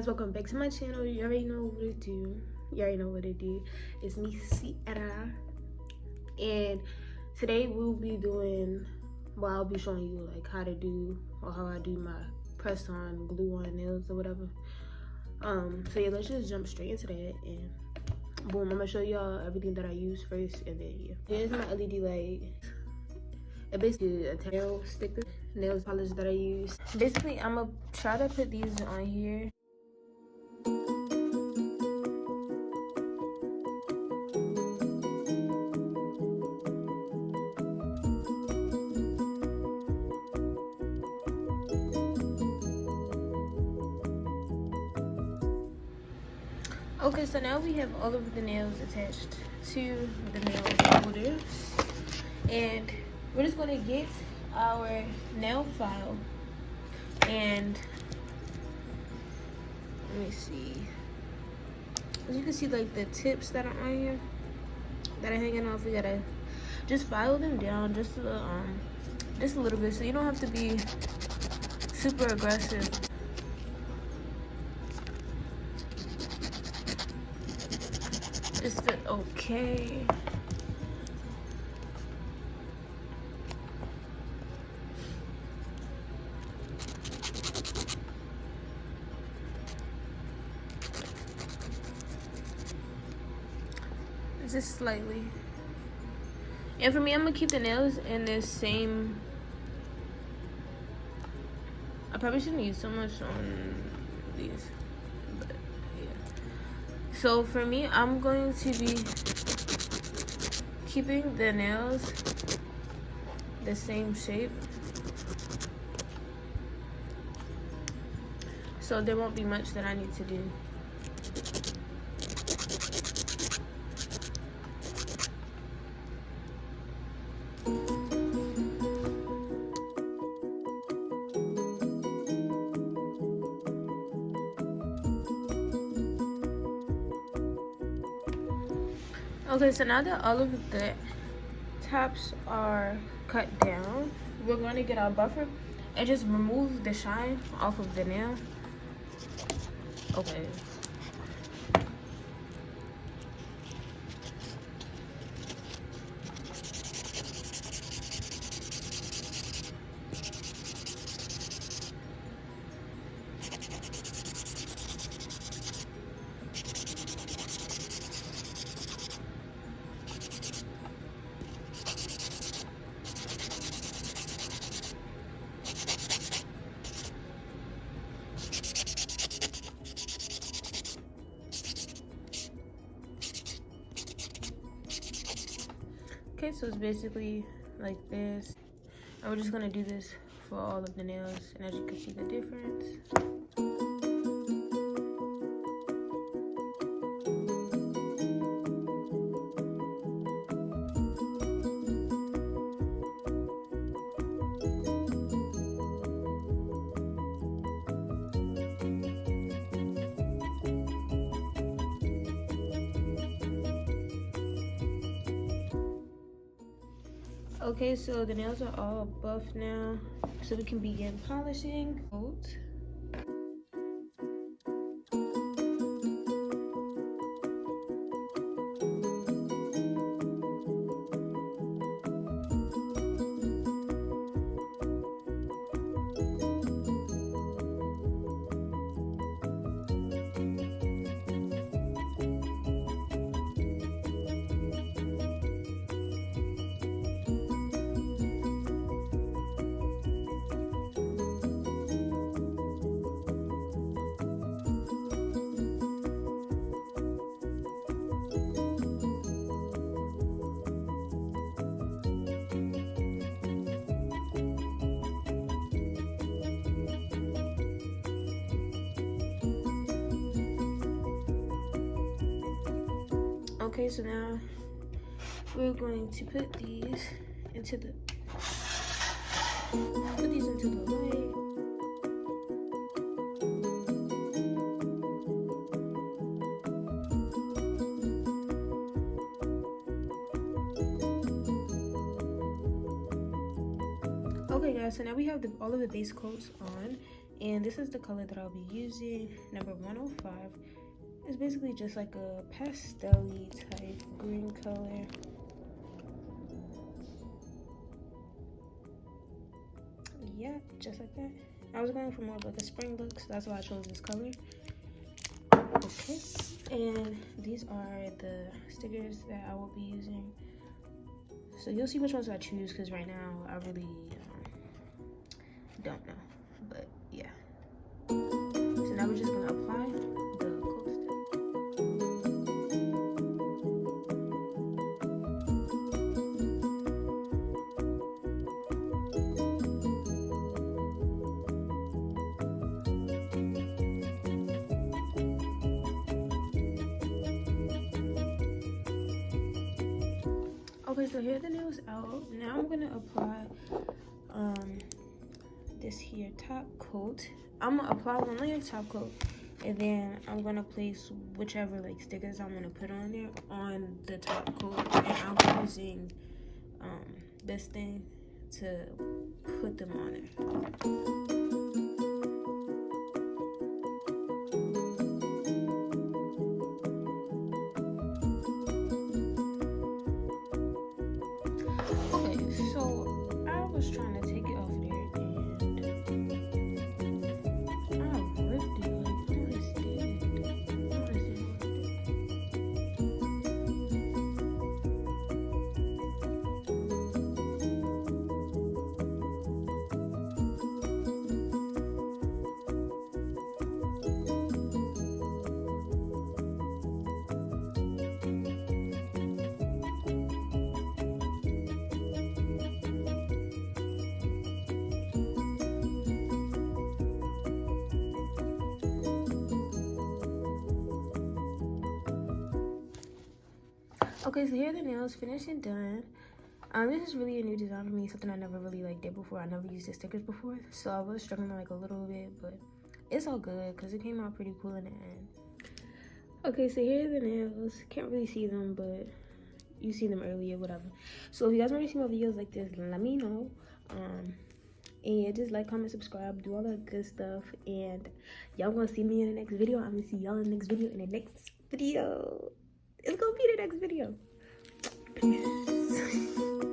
welcome back to my channel. You already know what it do. It's me, Sierra, and today we'll be doing, well, I'll be showing you like how to do, or how I do my press on, glue on nails or whatever. So yeah, let's just jump straight into that, and boom, I'm gonna show y'all everything that I use first, and then yeah. Here's my LED light. It basically a nail sticker, nail polish that I use. Basically, I'm gonna try to put these on here. Okay, so now we have all of the nails attached to the nail holders, and we're just gonna get our nail file, and let me see. As you can see, like the tips that are on here that are hanging off, we gotta just file them down just a little bit, so you don't have to be super aggressive. Just fit okay. Just slightly. And for me, I'm gonna keep the nails in this same. I probably shouldn't use so much on these, but yeah. So for me, I'm going to be keeping the nails the same shape, so there won't be much that I need to do. Okay, so now that all of the tops are cut down, we're going to get our buffer and just remove the shine off of the nail. Okay. Okay, so it's basically like this, and we're just gonna do this for all of the nails, and as you can see the difference. Okay, so the nails are all buff now, so we can begin polishing. Okay, so now we're going to put these into the light. Okay guys, so now we have all of the base coats on, And this is the color that I'll be using, number 105. It's basically just like a pastel-y type green color. Yeah, just like that. I was going for more of like a spring look, so that's why I chose this color. Okay, and these are the stickers that I will be using. So you'll see which ones I choose, because right now I really don't know, but yeah. So now we're just gonna apply the coat stick. Okay, so here are the nails out. Now I'm gonna apply this here top coat. I'm gonna apply one layer top coat, and then I'm gonna place whichever like stickers I'm gonna put on there on the top coat, and I'm using this thing to put them on it. Okay, so here are the nails, finished and done. This is really a new design for me, something I never really like did before. I never used the stickers before, so I was struggling like a little bit, but it's all good because it came out pretty cool in the end. Okay, so here are the nails. Can't really see them, but you seen them earlier, whatever. So if you guys want to see more videos like this, let me know. And yeah, just like, comment, subscribe, do all that good stuff. And y'all gonna see me in the next video. I'm gonna see y'all in the next video. It's gonna be the next video. Peace.